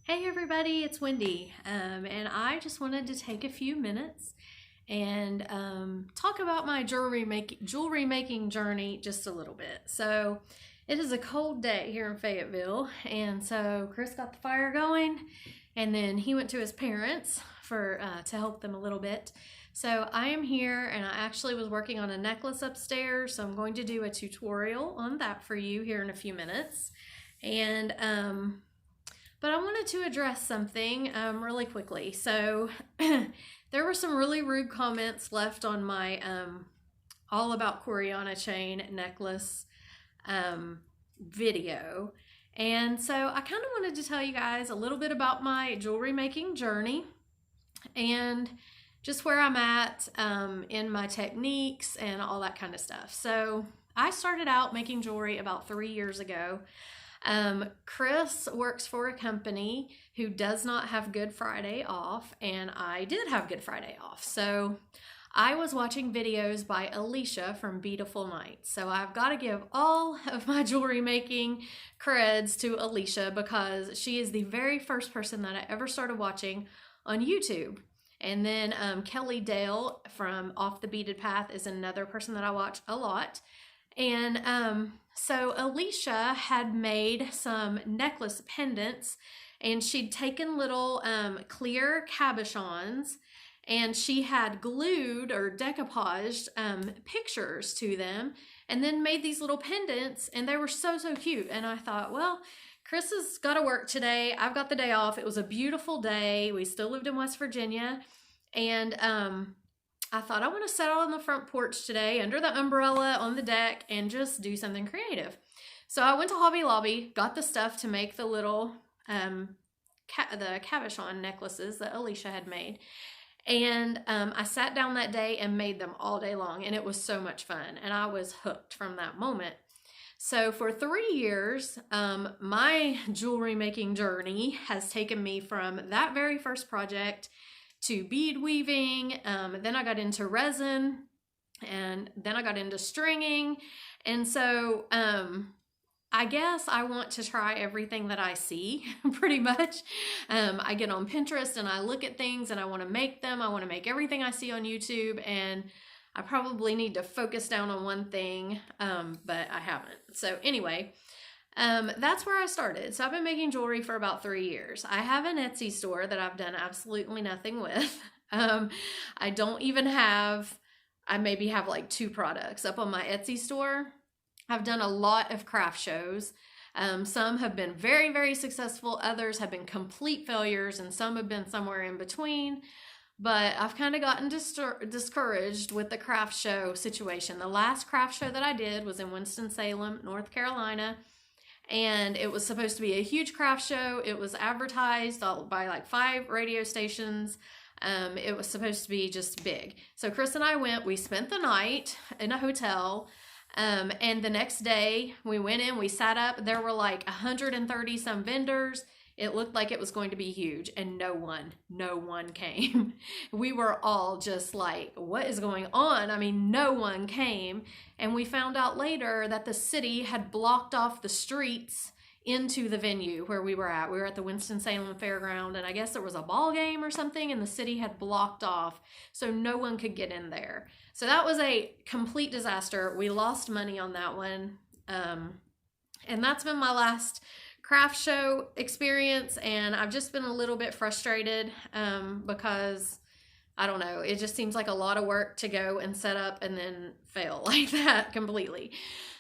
Hey everybody, it's Wendy, and I just wanted to take a few minutes and talk about my jewelry making journey just a little bit. So it is a cold day here in Fayetteville, and so Chris got the fire going, and then he went to his parents for to help them a little bit. So I am here, and I actually was working on a necklace upstairs, so I'm going to do a tutorial on that for you here in a few minutes, and but I wanted to address something really quickly. So there were some really rude comments left on my All About Coriana chain necklace video. And so I kind of wanted to tell you guys a little bit about my jewelry making journey and just where I'm at in my techniques and all that kind of stuff. So I started out making jewelry about 3 years ago. Chris works for a company who does not have Good Friday off, and I did have Good Friday off. So I was watching videos by Alicia from Beautiful Nights. So I've got to give all of my jewelry making creds to Alicia because she is the very first person that I ever started watching on YouTube. And then Kelly Dale from Off the Beaten Path is another person that I watch a lot. And so Alicia had made some necklace pendants, and she'd taken little clear cabochons, and she had glued or decoupaged pictures to them, and then made these little pendants, and they were so cute. And I thought, well, Chris has got to work today. I've got the day off. It was a beautiful day. We still lived in West Virginia, and I thought I want to sit out on the front porch today under the umbrella on the deck and just do something creative. So I went to Hobby Lobby, got the stuff to make the little the cabochon necklaces that Alicia had made. And I sat down that day and made them all day long, and it was so much fun. And I was hooked from that moment. So for 3 years, my jewelry making journey has taken me from that very first project to bead weaving. Then I got into resin, and then I got into stringing. And so I guess I want to try everything that I see pretty much. I get on Pinterest and I look at things and I want to make them. I want to make everything I see on YouTube, and I probably need to focus down on one thing, but I haven't. So anyway, that's where I started. So I've been making jewelry for about 3 years. I have an Etsy store that I've done absolutely nothing with. I don't even have, I maybe have like 2 products up on my Etsy store. I've done a lot of craft shows. Some have been very successful. Others have been complete failures, and some have been somewhere in between. But I've kind of gotten discouraged with the craft show situation. The last craft show that I did was in Winston-Salem, North Carolina. And it was supposed to be a huge craft show. It was advertised by like 5 radio stations. It was supposed to be just big. So Chris and I went, we spent the night in a hotel. And the next day we went in, we sat up, there were like 130 some vendors. It looked like it was going to be huge, and no one came. We were all just like, what is going on? I mean, no one came. And we found out later that the city had blocked off the streets into the venue where we were at. We were at the Winston-Salem Fairground, and I guess there was a ball game or something, and the city had blocked off, so no one could get in there. So that was a complete disaster. We lost money on that one. And that's been my last craft show experience, and I've just been a little bit frustrated because I don't know, it just seems like a lot of work to go and set up and then fail like that completely.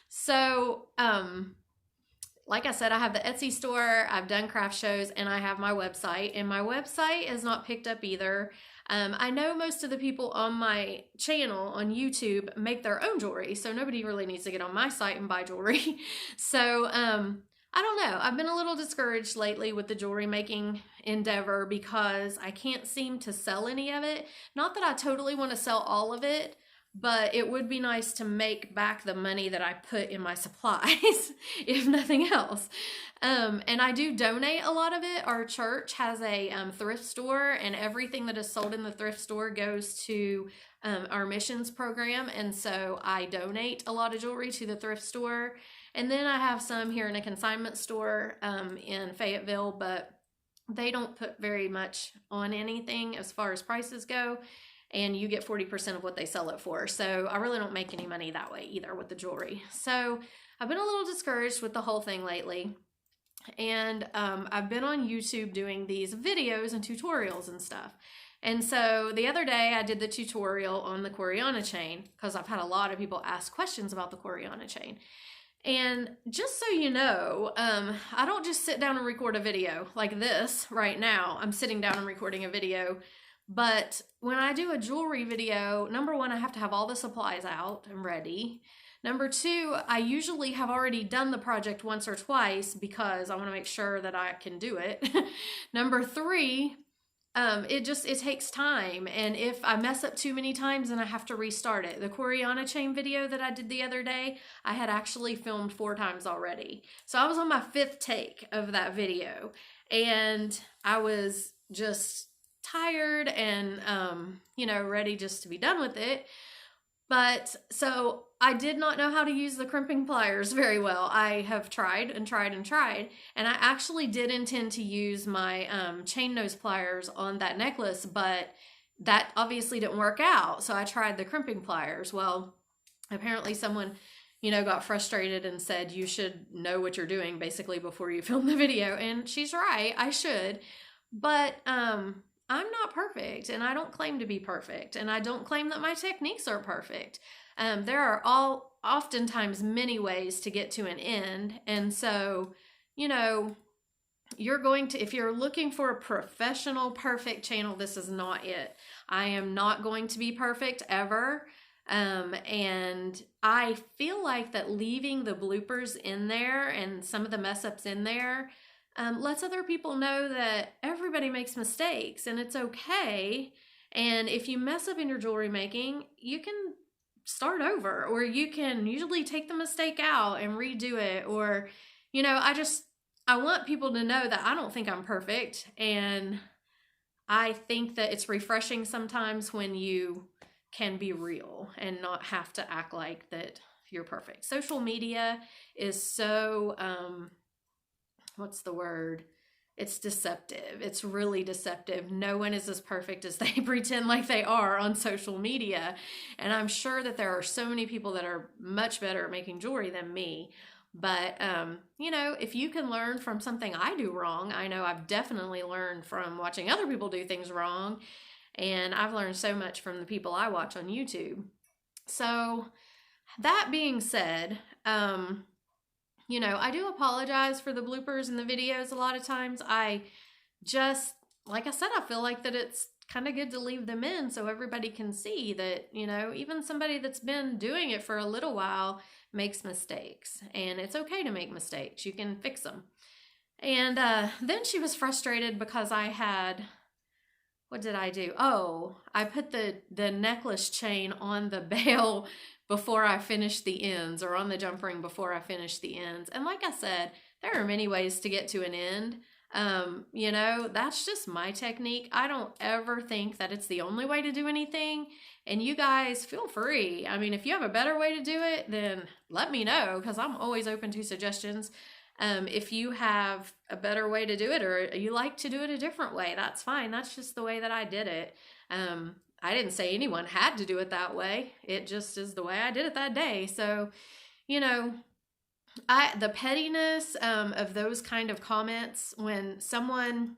So like I said, I have the Etsy store, I've done craft shows, and I have my website, and my website has not picked up either. I know most of the people on my channel on YouTube make their own jewelry, so nobody really needs to get on my site and buy jewelry. So I don't know. I've been a little discouraged lately with the jewelry making endeavor because I can't seem to sell any of it. Not that I totally want to sell all of it, but it would be nice to make back the money that I put in my supplies, if nothing else. And I do donate a lot of it. Our church has a thrift store, and everything that is sold in the thrift store goes to our missions program. And so I donate a lot of jewelry to the thrift store. And then I have some here in a consignment store in Fayetteville, but they don't put very much on anything as far as prices go, and you get 40% of what they sell it for. So I really don't make any money that way either with the jewelry. So I've been a little discouraged with the whole thing lately. And I've been on YouTube doing these videos and tutorials and stuff. And so the other day I did the tutorial on the Coriana chain because I've had a lot of people ask questions about the Coriana chain. And just so you know, I don't just sit down and record a video like this right now. I'm sitting down and recording a video. But when I do a jewelry video, number one, I have to have all the supplies out and ready. Number two, I usually have already done the project once or twice because I want to make sure that I can do it. Number three, it takes time. And if I mess up too many times, then I have to restart it. The Coriana chain video that I did the other day, I had actually filmed 4 times already. So I was on my 5th take of that video, and I was just tired and, ready just to be done with it. But so I did not know how to use the crimping pliers very well. I have tried and tried and tried, and I actually did intend to use my chain nose pliers on that necklace, but that obviously didn't work out. So I tried the crimping pliers. Well, apparently someone, got frustrated and said you should know what you're doing basically before you film the video, and she's right, I should. But I'm not perfect, and I don't claim to be perfect, and I don't claim that my techniques are perfect. There are oftentimes many ways to get to an end, and so, if you're looking for a professional, perfect channel, this is not it. I am not going to be perfect ever, and I feel like that leaving the bloopers in there and some of the mess ups in there lets other people know that everybody makes mistakes and it's okay. And if you mess up in your jewelry making, you can start over, or you can usually take the mistake out and redo it. Or, I want people to know that I don't think I'm perfect. And I think that it's refreshing sometimes when you can be real and not have to act like that you're perfect. Social media is so, what's the word? It's deceptive. It's really deceptive. No one is as perfect as they pretend like they are on social media. And I'm sure that there are so many people that are much better at making jewelry than me. But, if you can learn from something I do wrong, I know I've definitely learned from watching other people do things wrong. And I've learned so much from the people I watch on YouTube. So that being said, I do apologize for the bloopers in the videos a lot of times. I just, like I said, I feel like that it's kind of good to leave them in so everybody can see that, even somebody that's been doing it for a little while makes mistakes. And it's okay to make mistakes. You can fix them. And then she was frustrated because I had, what did I do? Oh, I put the necklace chain on the bail before I finished the ends, or on the jump ring before I finished the ends. And like I said, there are many ways to get to an end. That's just my technique. I don't ever think that it's the only way to do anything. And you guys feel free. I mean, if you have a better way to do it, then let me know, because I'm always open to suggestions. If you have a better way to do it, or you like to do it a different way, that's fine. That's just the way that I did it. I didn't say anyone had to do it that way. It just is the way I did it that day. So, the pettiness of those kind of comments, when someone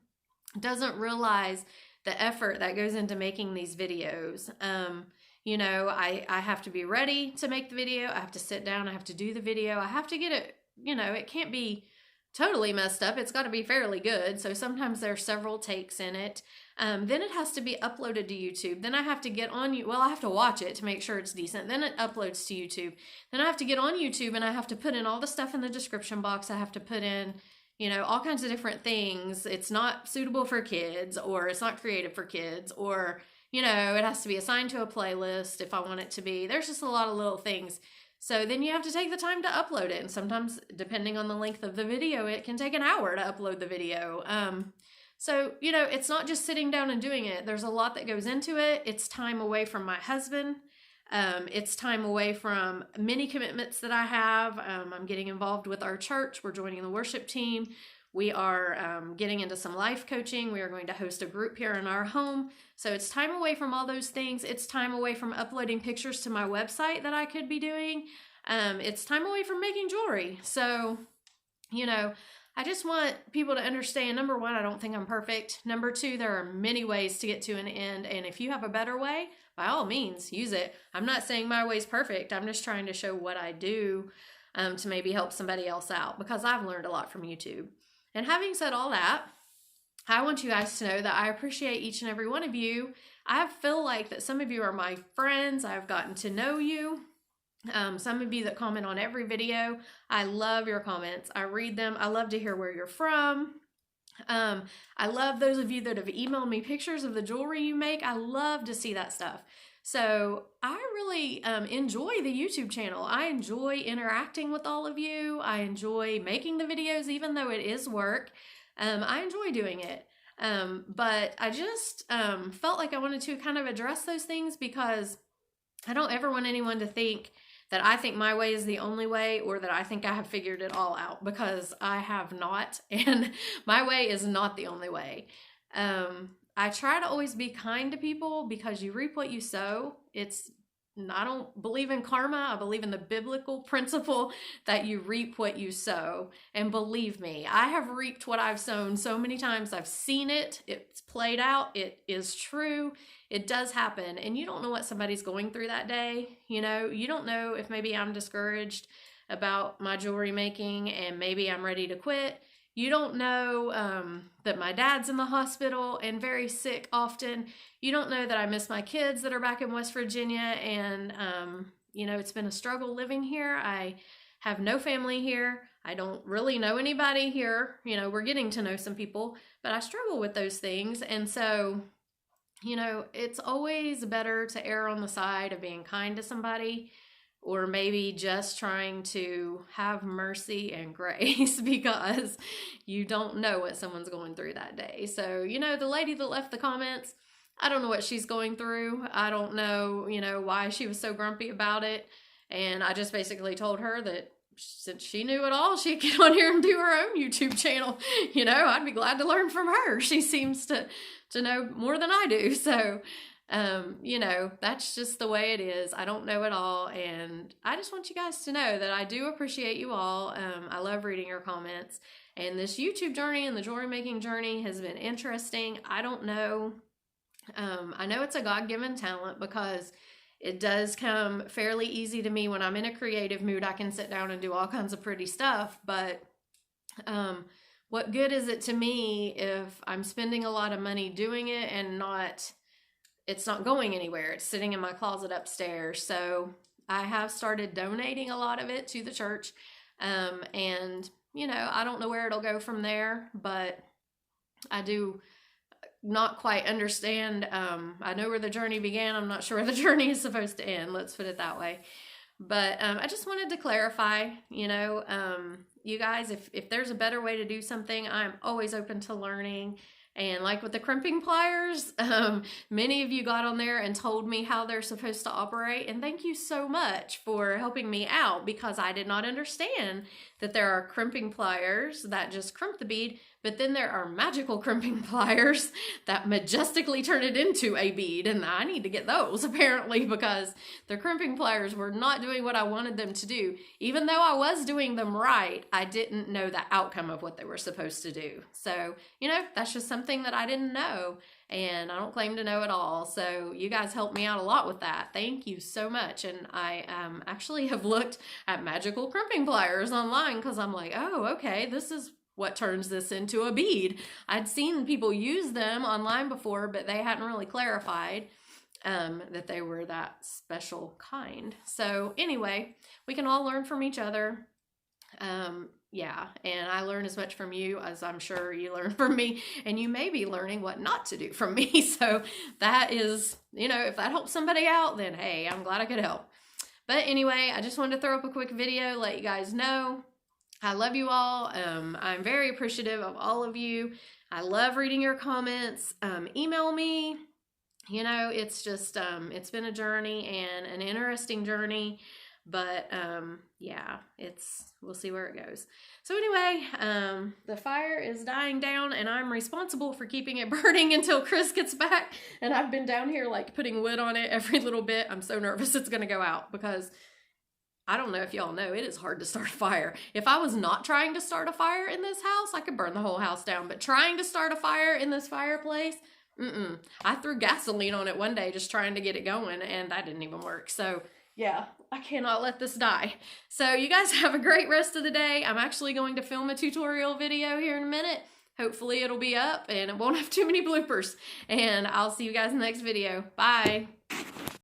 doesn't realize the effort that goes into making these videos. I have to be ready to make the video. I have to sit down. I have to do the video. I have to get it, it can't be totally messed up. It's got to be fairly good. So sometimes there are several takes in it. Then it has to be uploaded to YouTube. Then I have to get on, I have to watch it to make sure it's decent. Then it uploads to YouTube. Then I have to get on YouTube and I have to put in all the stuff in the description box. I have to put in, all kinds of different things. It's not suitable for kids, or it's not creative for kids, or, it has to be assigned to a playlist if I want it to be. There's just a lot of little things. So then you have to take the time to upload it. And sometimes, depending on the length of the video, it can take an hour to upload the video. So, it's not just sitting down and doing it. There's a lot that goes into it. It's time away from my husband. It's time away from many commitments that I have. I'm getting involved with our church. We're joining the worship team. We are getting into some life coaching. We are going to host a group here in our home. So it's time away from all those things. It's time away from uploading pictures to my website that I could be doing. It's time away from making jewelry. So, you know, I just want people to understand, number one, I don't think I'm perfect. Number two, there are many ways to get to an end. And if you have a better way, by all means, use it. I'm not saying my way's perfect. I'm just trying to show what I do to maybe help somebody else out, because I've learned a lot from YouTube. And having said all that, I want you guys to know that I appreciate each and every one of you. I feel like that some of you are my friends. I've gotten to know you. Some of you that comment on every video, I love your comments. I read them. I love to hear where you're from. I love those of you that have emailed me pictures of the jewelry you make. I love to see that stuff. So I really enjoy the YouTube channel. I enjoy interacting with all of you. I enjoy making the videos, even though it is work. I enjoy doing it. But I just felt like I wanted to kind of address those things, because I don't ever want anyone to think that I think my way is the only way, or that I think I have figured it all out, because I have not, and my way is not the only way. I try to always be kind to people, because you reap what you sow. I don't believe in karma. I believe in the biblical principle that you reap what you sow. And believe me, I have reaped what I've sown so many times. I've seen it. It's played out. It is true. It does happen. And you don't know what somebody's going through that day. You know, you don't know if maybe I'm discouraged about my jewelry making and maybe I'm ready to quit. You don't know that my dad's in the hospital and very sick often. You don't know that I miss my kids that are back in West Virginia, and, you know, it's been a struggle living here. I have no family here. I don't really know anybody here. You know, we're getting to know some people, but I struggle with those things. And so, you know, it's always better to err on the side of being kind to somebody, or maybe just trying to have mercy and grace, because you don't know what someone's going through that day. So, you know, the lady that left the comments, I don't know what she's going through. I don't know, you know, why she was so grumpy about it. And I just basically told her that since she knew it all, she'd get on here and do her own YouTube channel. You know, I'd be glad to learn from her. She seems to know more than I do. So, you know, that's just the way it is. I don't know it all. And I just want you guys to know that I do appreciate you all. I love reading your comments, and this YouTube journey and the jewelry making journey has been interesting. I don't know. I know it's a God-given talent, because it does come fairly easy to me when I'm in a creative mood. I can sit down and do all kinds of pretty stuff, but, what good is it to me if I'm spending a lot of money doing it and it's not going anywhere? It's sitting in my closet upstairs. So I have started donating a lot of it to the church. And, you know, I don't know where it'll go from there, but I do not quite understand. I know where the journey began. I'm not sure where the journey is supposed to end. Let's put it that way. But I just wanted to clarify, you know, you guys, if there's a better way to do something, I'm always open to learning. And like with the crimping pliers, many of you got on there and told me how they're supposed to operate. And thank you so much for helping me out, because I did not understand that there are crimping pliers that just crimp the bead, but then there are magical crimping pliers that majestically turn it into a bead. And I need to get those, apparently, because the crimping pliers were not doing what I wanted them to do. Even though I was doing them right, I didn't know the outcome of what they were supposed to do. So, you know, that's just something that I didn't know, and I don't claim to know it all. So you guys helped me out a lot with that. Thank you so much. And I actually have looked at magical crimping pliers online, because I'm like, oh, okay, this is what turns this into a bead. I'd seen people use them online before, but they hadn't really clarified that they were that special kind. So anyway, we can all learn from each other. Yeah, and I learn as much from you as I'm sure you learn from me, and you may be learning what not to do from me. So that is, you know, if that helps somebody out, then hey, I'm glad I could help. But anyway, I just wanted to throw up a quick video, let you guys know I love you all. I'm very appreciative of all of you. I love reading your comments. Email me. You know, it's just, it's been a journey, and an interesting journey. But yeah, we'll see where it goes. So anyway, the fire is dying down and I'm responsible for keeping it burning until Chris gets back. And I've been down here like putting wood on it every little bit. I'm so nervous it's gonna go out because I don't know if y'all know, it is hard to start a fire. If I was not trying to start a fire in this house, I could burn the whole house down. But trying to start a fire in this fireplace, I threw gasoline on it one day just trying to get it going, and that didn't even work. So yeah, I cannot let this die. So you guys have a great rest of the day. I'm actually going to film a tutorial video here in a minute. Hopefully it'll be up and it won't have too many bloopers. And I'll see you guys in the next video. Bye.